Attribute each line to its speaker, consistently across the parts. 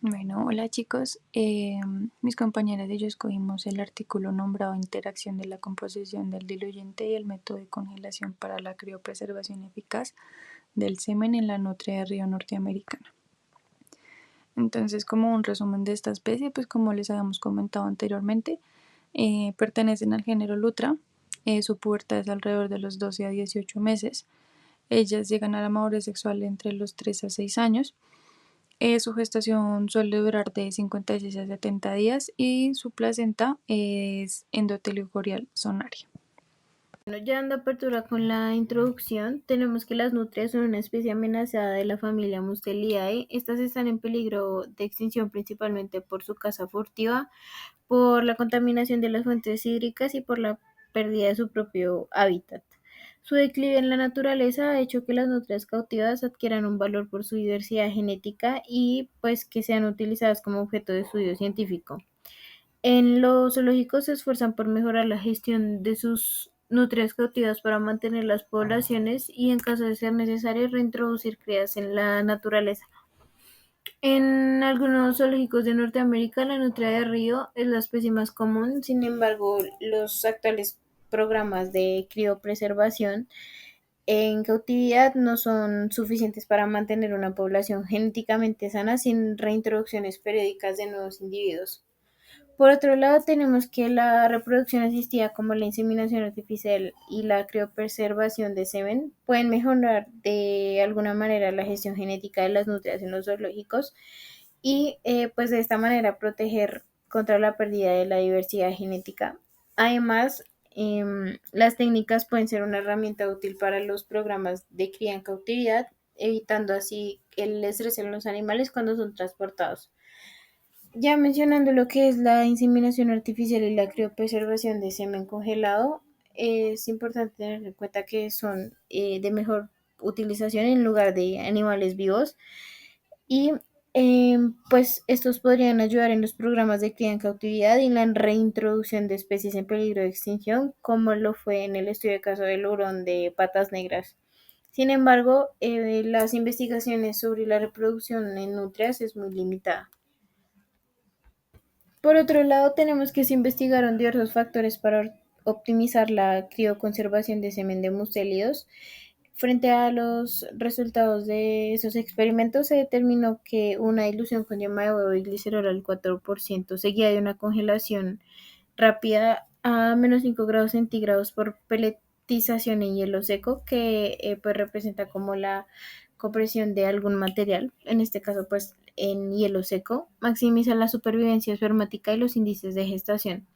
Speaker 1: Bueno, hola chicos. Mis compañeras y yo escogimos el artículo nombrado Interacción de la composición del diluyente y el método de congelación para la criopreservación eficaz del semen en la nutria de río norteamericana. Entonces, como un resumen de esta especie, pues como les habíamos comentado anteriormente, pertenecen al género Lutra. Su pubertad es alrededor de los 12 a 18 meses. Ellas llegan a la madurez sexual entre los 3 a 6 años. Su gestación suele durar de 56 a 70 días y su placenta es endoteliocorial sonaria.
Speaker 2: Bueno, ya dando apertura con la introducción, tenemos que las nutrias son una especie amenazada de la familia Mustelidae. Estas están en peligro de extinción principalmente por su caza furtiva, por la contaminación de las fuentes hídricas y por la pérdida de su propio hábitat. Su declive en la naturaleza ha hecho que las nutrias cautivas adquieran un valor por su diversidad genética y pues que sean utilizadas como objeto de estudio científico. En los zoológicos se esfuerzan por mejorar la gestión de sus nutrias cautivas para mantener las poblaciones y, en caso de ser necesario, reintroducir crías en la naturaleza. En algunos zoológicos de Norteamérica, la nutria de río es la especie más común. Sin embargo, los actuales programas de criopreservación en cautividad no son suficientes para mantener una población genéticamente sana sin reintroducciones periódicas de nuevos individuos. Por otro lado, tenemos que la reproducción asistida, como la inseminación artificial y la criopreservación de semen, pueden mejorar de alguna manera la gestión genética de las nutrias en los zoológicos y pues de esta manera proteger contra la pérdida de la diversidad genética. Además, las técnicas pueden ser una herramienta útil para los programas de cría en cautividad, evitando así el estrés en los animales cuando son transportados. Ya mencionando lo que es la inseminación artificial y la criopreservación de semen congelado, es importante tener en cuenta que son de mejor utilización en lugar de animales vivos y pues estos podrían ayudar en los programas de cría en cautividad y en la reintroducción de especies en peligro de extinción, como lo fue en el estudio de caso del hurón de patas negras. Sin embargo, las investigaciones sobre la reproducción en nutrias es muy limitada. Por otro lado, tenemos que se investigaron diversos factores para optimizar la crioconservación de semen de mustélidos. Frente a los resultados de esos experimentos, se determinó que una dilución con yema de huevo y glicerol al 4%, seguida de una congelación rápida a menos 5 grados centígrados por peletización en hielo seco, que pues representa como la compresión de algún material, en este caso pues en hielo seco, maximiza la supervivencia espermática y los índices de gestación.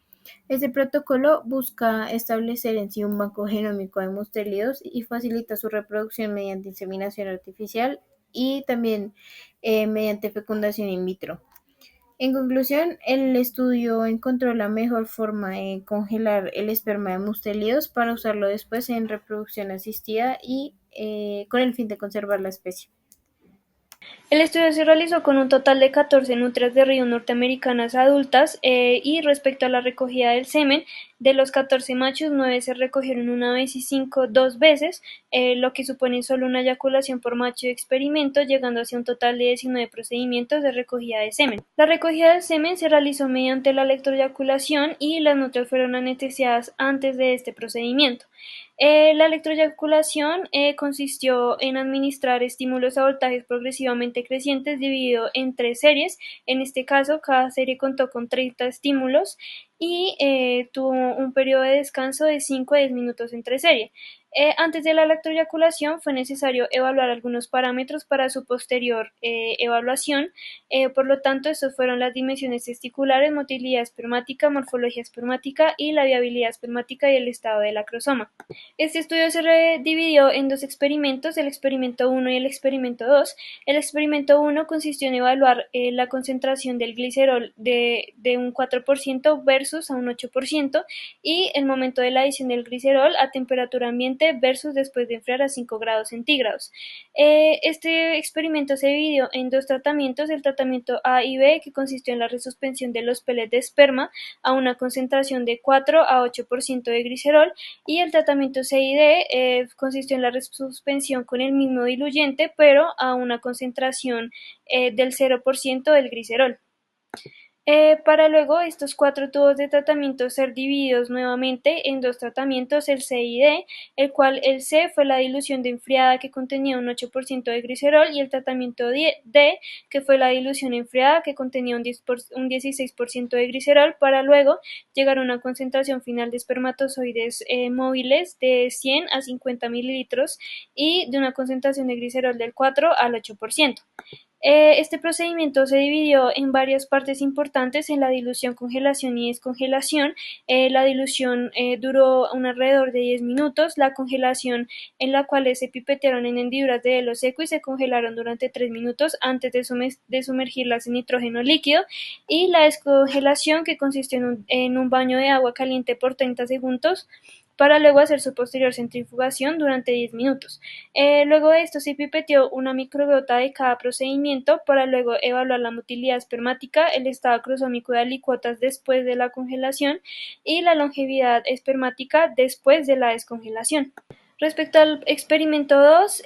Speaker 2: Este protocolo busca establecer en sí un banco genómico de mustélidos y facilita su reproducción mediante inseminación artificial y también mediante fecundación in vitro. En conclusión, el estudio encontró la mejor forma de congelar el esperma de mustélidos para usarlo después en reproducción asistida y con el fin de conservar la especie.
Speaker 3: El estudio se realizó con un total de 14 nutrias de río norteamericanas adultas y respecto a la recogida del semen, de los 14 machos, 9 se recogieron una vez y 5 dos veces, lo que supone solo una eyaculación por macho de experimento, llegando así a un total de 19 procedimientos de recogida de semen. La recogida del semen se realizó mediante la electroeyaculación y las nutrias fueron anestesiadas antes de este procedimiento. La electroeyaculación consistió en administrar estímulos a voltajes progresivamente crecientes dividido en 3 series. En este caso, cada serie contó con 30 estímulos y tuvo un periodo de descanso de 5 a 10 minutos entre serie. Antes de la electroeyaculación fue necesario evaluar algunos parámetros para su posterior evaluación. Por lo tanto, estos fueron las dimensiones testiculares, motilidad espermática, morfología espermática y la viabilidad espermática y el estado del acrosoma. Este estudio se dividió en dos experimentos, el experimento 1 y el experimento 2. El experimento 1 consistió en evaluar la concentración del glicerol de un 4% versus a un 8% y el momento de la adición del glicerol a temperatura ambiental caliente versus después de enfriar a 5 grados centígrados. Este experimento se dividió en dos tratamientos, el tratamiento A y B, que consistió en la resuspensión de los pellets de esperma a una concentración de 4 a 8% de glicerol, y el tratamiento C y D consistió en la resuspensión con el mismo diluyente, pero a una concentración del 0% del glicerol. Para luego estos 4 tubos de tratamiento ser divididos nuevamente en dos tratamientos, el C y D, el cual el C fue la dilución de enfriada que contenía un 8% de glicerol, y el tratamiento D, que fue la dilución enfriada que contenía un 16% de glicerol, para luego llegar a una concentración final de espermatozoides móviles de 100 a 50 mililitros y de una concentración de glicerol del 4 al 8%. Este procedimiento se dividió en varias partes importantes en la dilución, congelación y descongelación. La dilución duró alrededor de 10 minutos, la congelación, en la cual se pipetearon en hendiduras de hielo seco y se congelaron durante 3 minutos antes de sumergirlas en nitrógeno líquido, y la descongelación, que consistió en un baño de agua caliente por 30 segundos para luego hacer su posterior centrifugación durante 10 minutos. Luego de esto se pipeteó una microgota de cada procedimiento para luego evaluar la motilidad espermática, el estado cromosómico de alicuotas después de la congelación y la longevidad espermática después de la descongelación. Respecto al experimento 2,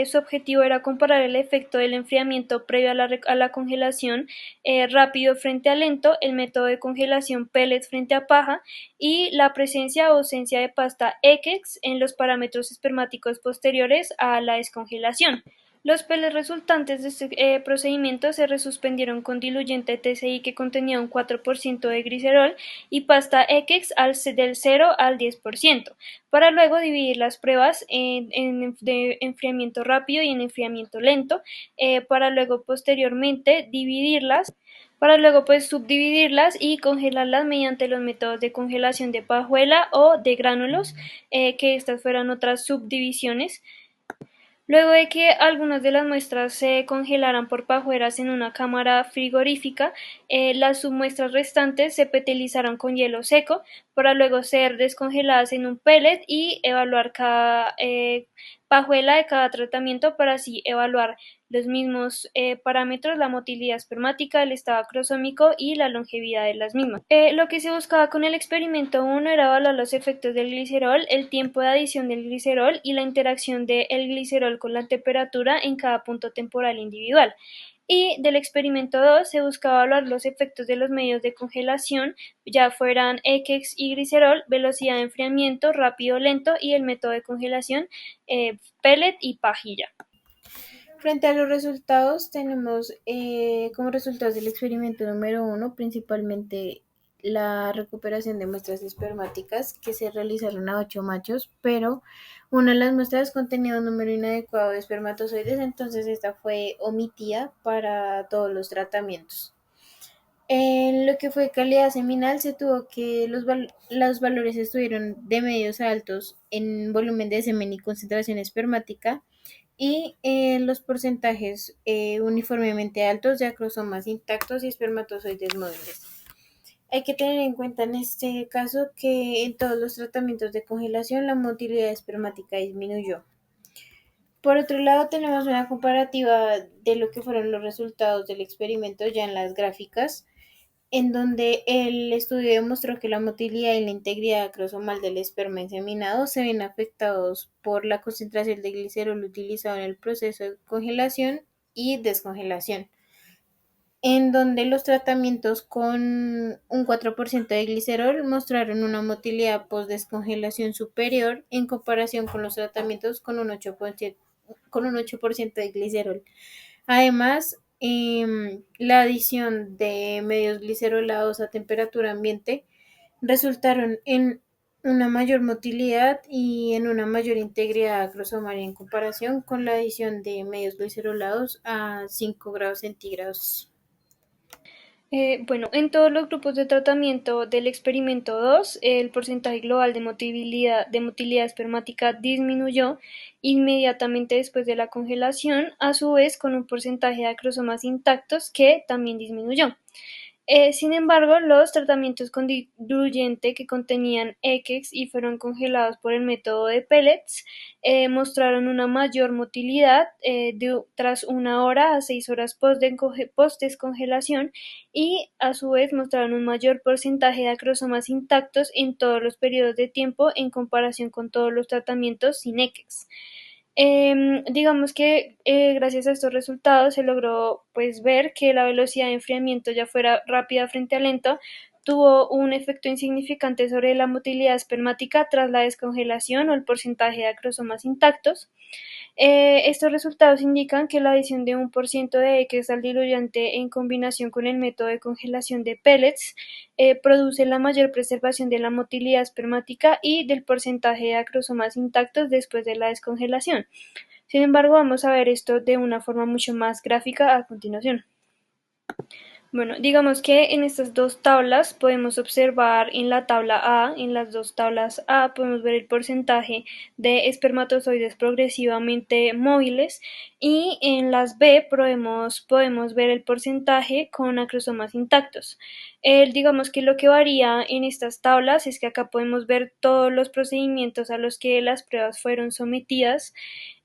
Speaker 3: su objetivo era comparar el efecto del enfriamiento previo a la congelación rápido frente a lento, el método de congelación pellets frente a paja, y la presencia o ausencia de pasta Ekex en los parámetros espermáticos posteriores a la descongelación. Los pellets resultantes de este procedimiento se resuspendieron con diluyente TCI que contenía un 4% de glicerol y pasta Ekex del 0 al 10%, para luego dividir las pruebas de enfriamiento rápido y en enfriamiento lento, para luego posteriormente dividirlas, para luego subdividirlas y congelarlas mediante los métodos de congelación de pajuela o de gránulos, que estas fueran otras subdivisiones. Luego de que algunas de las muestras se congelaran por pajuelas en una cámara frigorífica, las submuestras restantes se petelizaron con hielo seco para luego ser descongeladas en un pellet y evaluar cada pajuela de cada tratamiento, para así evaluar los mismos parámetros, la motilidad espermática, el estado cromosómico y la longevidad de las mismas. Lo que se buscaba con el experimento 1 era evaluar los efectos del glicerol, el tiempo de adición del glicerol y la interacción del glicerol con la temperatura en cada punto temporal individual. Y del experimento 2 se buscaba evaluar los efectos de los medios de congelación, ya fueran Ekex y glicerol, velocidad de enfriamiento, rápido o lento, y el método de congelación, pellet y pajilla.
Speaker 2: Frente a los resultados, tenemos como resultados del experimento número 1 principalmente la recuperación de muestras espermáticas que se realizaron a 8 machos, pero una de las muestras contenía un número inadecuado de espermatozoides, entonces esta fue omitida para todos los tratamientos. En lo que fue calidad seminal, se tuvo que los valores estuvieron de medios a altos en volumen de semen y concentración espermática, y los porcentajes uniformemente altos de acrosomas intactos y espermatozoides móviles. Hay que tener en cuenta en este caso que en todos los tratamientos de congelación la motilidad espermática disminuyó. Por otro lado, tenemos una comparativa de lo que fueron los resultados del experimento ya en las gráficas, en donde el estudio demostró que la motilidad y la integridad acrosomal del esperma inseminado se ven afectados por la concentración de glicerol utilizado en el proceso de congelación y descongelación, en donde los tratamientos con un 4% de glicerol mostraron una motilidad post-descongelación superior en comparación con los tratamientos con un 8% de glicerol. Además, la adición de medios glicerolados a temperatura ambiente resultaron en una mayor motilidad y en una mayor integridad acrosomal en comparación con la adición de medios glicerolados a 5 grados centígrados.
Speaker 3: Bueno, en todos los grupos de tratamiento del experimento 2, el porcentaje global de motilidad espermática disminuyó inmediatamente después de la congelación, a su vez con un porcentaje de acrosomas intactos que también disminuyó. Sin embargo, los tratamientos con diluyente que contenían ECEX y fueron congelados por el método de pellets mostraron una mayor motilidad tras 1 hora a 6 horas post-descongelación y a su vez mostraron un mayor porcentaje de acrosomas intactos en todos los periodos de tiempo en comparación con todos los tratamientos sin ECEX. Digamos que gracias a estos resultados se logró pues ver que la velocidad de enfriamiento, ya fuera rápida frente a lento, tuvo un efecto insignificante sobre la motilidad espermática tras la descongelación o el porcentaje de acrosomas intactos. Estos resultados indican que la adición de 1% de X al diluyente en combinación con el método de congelación de pellets produce la mayor preservación de la motilidad espermática y del porcentaje de acrosomas intactos después de la descongelación. Sin embargo, vamos a ver esto de una forma mucho más gráfica a continuación. Bueno, digamos que en estas dos tablas podemos observar en la tabla A, en las dos tablas A, podemos ver el porcentaje de espermatozoides progresivamente móviles y en las B podemos ver el porcentaje con acrosomas intactos. Digamos que lo que varía en estas tablas es que acá podemos ver todos los procedimientos a los que las pruebas fueron sometidas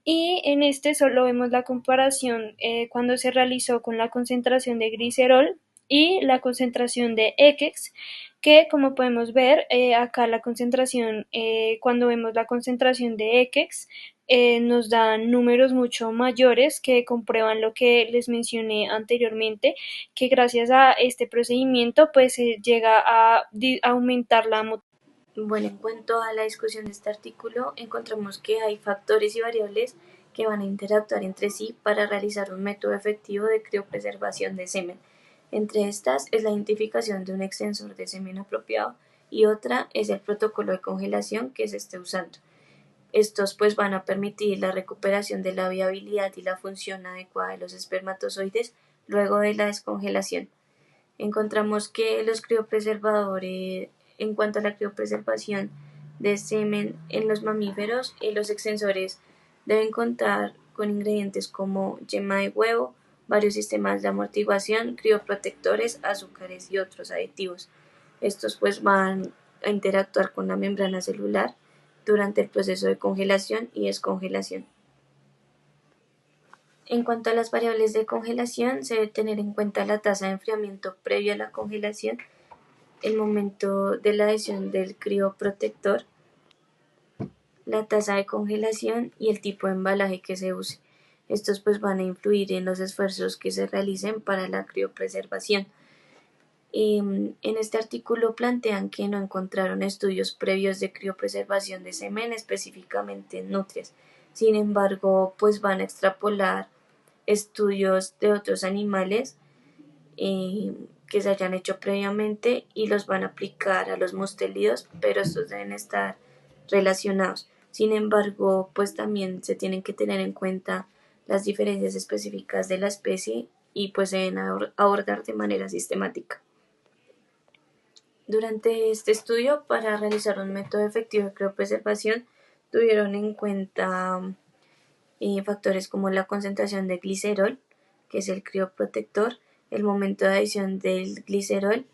Speaker 3: y en este solo vemos la comparación cuando se realizó con la concentración de glicerol y la concentración de ECEX, que como podemos ver acá la concentración, cuando vemos la concentración de ECEX, nos dan números mucho mayores que comprueban lo que les mencioné anteriormente, que gracias a este procedimiento pues se llega a aumentar la motilidad.
Speaker 1: Bueno, en cuanto a la discusión de este artículo, encontramos que hay factores y variables que van a interactuar entre sí para realizar un método efectivo de criopreservación de semen. Entre estas es la identificación de un extensor de semen apropiado y otra es el protocolo de congelación que se esté usando. Estos pues van a permitir la recuperación de la viabilidad y la función adecuada de los espermatozoides luego de la descongelación. Encontramos que los criopreservadores, en cuanto a la criopreservación de semen en los mamíferos, los extensores deben contar con ingredientes como yema de huevo, varios sistemas de amortiguación, crioprotectores, azúcares y otros aditivos. Estos pues van a interactuar con la membrana celular durante el proceso de congelación y descongelación. En cuanto a las variables de congelación, se debe tener en cuenta la tasa de enfriamiento previo a la congelación, el momento de la adición del crioprotector, la tasa de congelación y el tipo de embalaje que se use. Estos pues van a influir en los esfuerzos que se realicen para la criopreservación. En este artículo plantean que no encontraron estudios previos de criopreservación de semen específicamente en nutrias. Sin embargo, pues van a extrapolar estudios de otros animales que se hayan hecho previamente y los van a aplicar a los mustélidos, pero estos deben estar relacionados. Sin embargo, pues también se tienen que tener en cuenta las diferencias específicas de la especie y pues se deben abordar de manera sistemática. Durante este estudio, para realizar un método efectivo de criopreservación, tuvieron en cuenta factores como la concentración de glicerol, que es el crioprotector, el momento de adición del glicerol,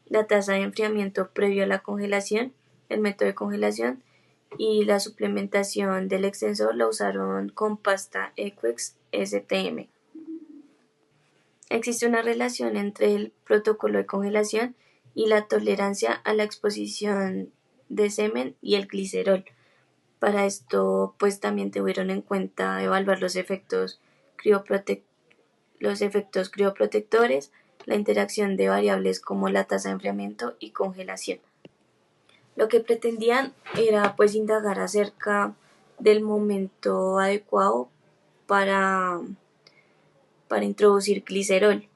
Speaker 1: la tasa de enfriamiento previo a la congelación, el método de congelación y la suplementación del extensor la usaron con pasta Equex STM. Existe una relación entre el protocolo de congelación y la tolerancia a la exposición de semen y el glicerol. Para esto, pues también tuvieron en cuenta evaluar los efectos crioprotectores, la interacción de variables como la tasa de enfriamiento y congelación. Lo que pretendían era pues indagar acerca del momento adecuado para introducir glicerol.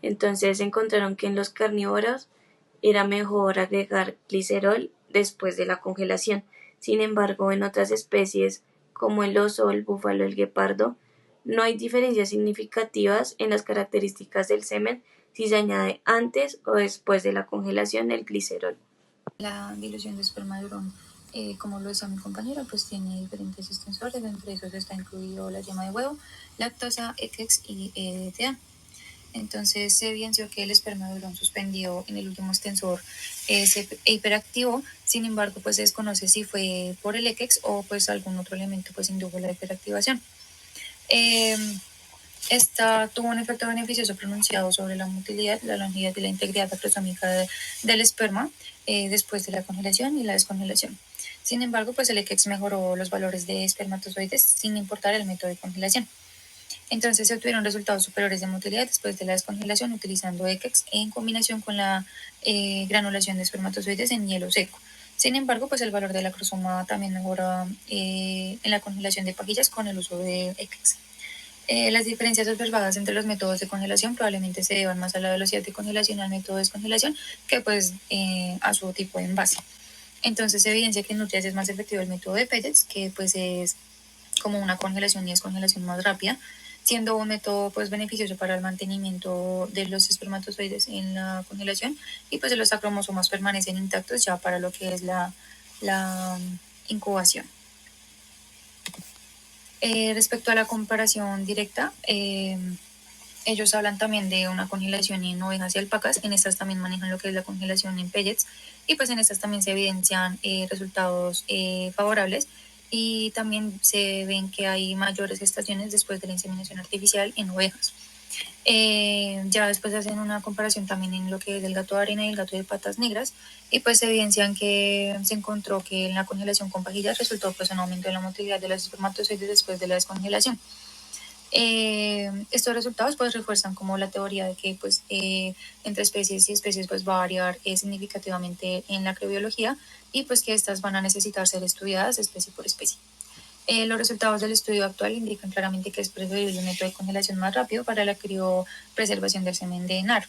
Speaker 1: Entonces encontraron que en los carnívoros era mejor agregar glicerol después de la congelación. Sin embargo, en otras especies como el oso, el búfalo, el guepardo, no hay diferencias significativas en las características del semen si se añade antes o después de la congelación el glicerol. La dilución de esperma Durón, como lo decía mi compañero, pues tiene diferentes extensores, entre esos está incluido la yema de huevo, lactosa, ECEX y EDTA. Entonces se evidenció que el esperma de hurón suspendido en el último extensor es hiperactivo. Sin embargo, pues se desconoce si fue por el ECEX o pues algún otro elemento pues indujo la hiperactivación. Esta tuvo un efecto beneficioso pronunciado sobre la motilidad, la longevidad y la integridad acrosómica del esperma después de la congelación y la descongelación. Sin embargo, pues el ECEX mejoró los valores de espermatozoides sin importar el método de congelación. Entonces se obtuvieron resultados superiores de motilidad después de la descongelación utilizando ECEX en combinación con la granulación de espermatozoides en hielo seco. Sin embargo, pues el valor del acrosoma también mejora en la congelación de pajillas con el uso de ECEX. Las diferencias observadas entre los métodos de congelación probablemente se deban más a la velocidad de congelación al método de descongelación que pues a su tipo de envase. Entonces se evidencia que en nutrias es más efectivo el método de pellets, que pues es como una congelación y descongelación más rápida, siendo un método pues beneficioso para el mantenimiento de los espermatozoides en la congelación y pues los acromosomas permanecen intactos ya para lo que es la incubación. Respecto a la comparación directa, ellos hablan también de una congelación en ovejas y alpacas. En estas también manejan lo que es la congelación en pellets y pues en estas también se evidencian resultados favorables y también se ven que hay mayores gestaciones después de la inseminación artificial en ovejas. Ya después hacen una comparación también en lo que es el gato de arena y el gato de patas negras y pues se evidencian que se encontró que en la congelación con pajillas resultó pues un aumento en la motilidad de los espermatozoides después de la descongelación. Estos resultados pues refuerzan como la teoría de que pues entre especies y especies pues va a variar significativamente en la criobiología y pues que estas van a necesitar ser estudiadas especie por especie. Los resultados del estudio actual indican claramente que es preferible un método de congelación más rápido para la criopreservación del semen de NAR.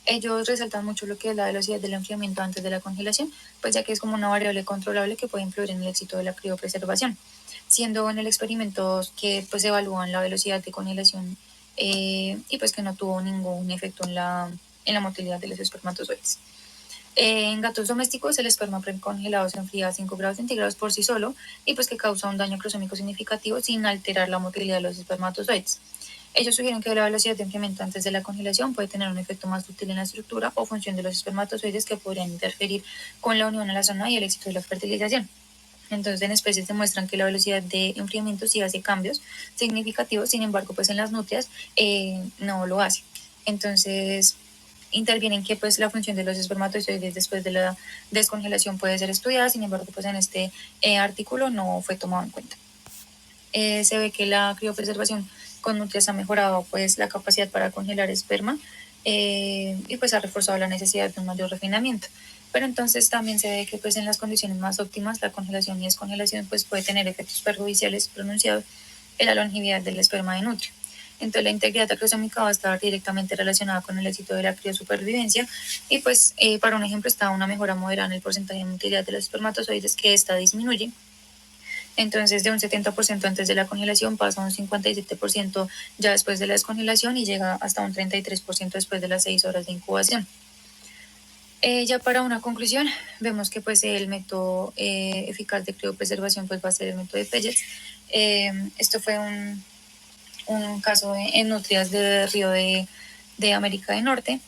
Speaker 1: Ellos resaltan mucho lo que es la velocidad del enfriamiento antes de la congelación, pues ya que es como una variable controlable que puede influir en el éxito de la criopreservación, siendo en el experimento que pues evalúan la velocidad de congelación y pues que no tuvo ningún efecto en la motilidad de los espermatozoides. En gatos domésticos el esperma precongelado se enfría a 5 grados centígrados por sí solo y pues que causa un daño crosómico significativo sin alterar la motilidad de los espermatozoides. Ellos sugieren que la velocidad de enfriamiento antes de la congelación puede tener un efecto más útil en la estructura o función de los espermatozoides que podrían interferir con la unión a la zona y el éxito de la fertilización. Entonces, en especies demuestran que la velocidad de enfriamiento sí hace cambios significativos, sin embargo, pues en las nutrias no lo hace. Entonces, intervienen que pues la función de los espermatozoides después de la descongelación puede ser estudiada, sin embargo, pues en este artículo no fue tomado en cuenta. Se ve que la criopreservación con nutrias ha mejorado pues la capacidad para congelar esperma y pues ha reforzado la necesidad de un mayor refinamiento. Pero entonces también se ve que pues en las condiciones más óptimas la congelación y descongelación pues puede tener efectos perjudiciales pronunciados en la longevidad del esperma de nutria. Entonces la integridad acrosómica va a estar directamente relacionada con el éxito de la criosupervivencia y pues para un ejemplo está una mejora moderada en el porcentaje de motilidad de los espermatozoides que esta disminuye. Entonces de un 70% antes de la congelación pasa a un 57% ya después de la descongelación y llega hasta un 33% después de las 6 horas de incubación. Ya para una conclusión, vemos que pues el método eficaz de criopreservación pues va a ser el método de pellets. Esto fue un caso en nutrias de río de América del Norte.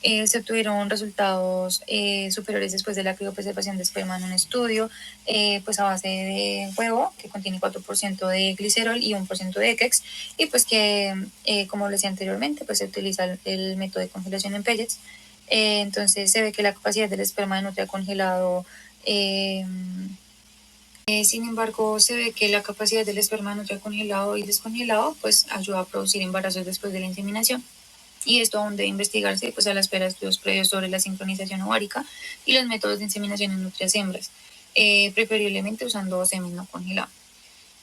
Speaker 1: Se obtuvieron resultados superiores después de la criopreservación de esperma en un estudio, pues a base de huevo, que contiene 4% de glicerol y 1% de ECEX, y pues que, como lo decía anteriormente, pues se utiliza el método de congelación en pellets. Entonces se ve que la capacidad del esperma de nutria congelado sin embargo, se ve que la capacidad del esperma nutria congelado y descongelado pues ayuda a producir embarazos después de la inseminación. Y esto aún debe investigarse pues a la espera de estudios previos sobre la sincronización ovárica y los métodos de inseminación en nutrias hembras, preferiblemente usando semen no congelado.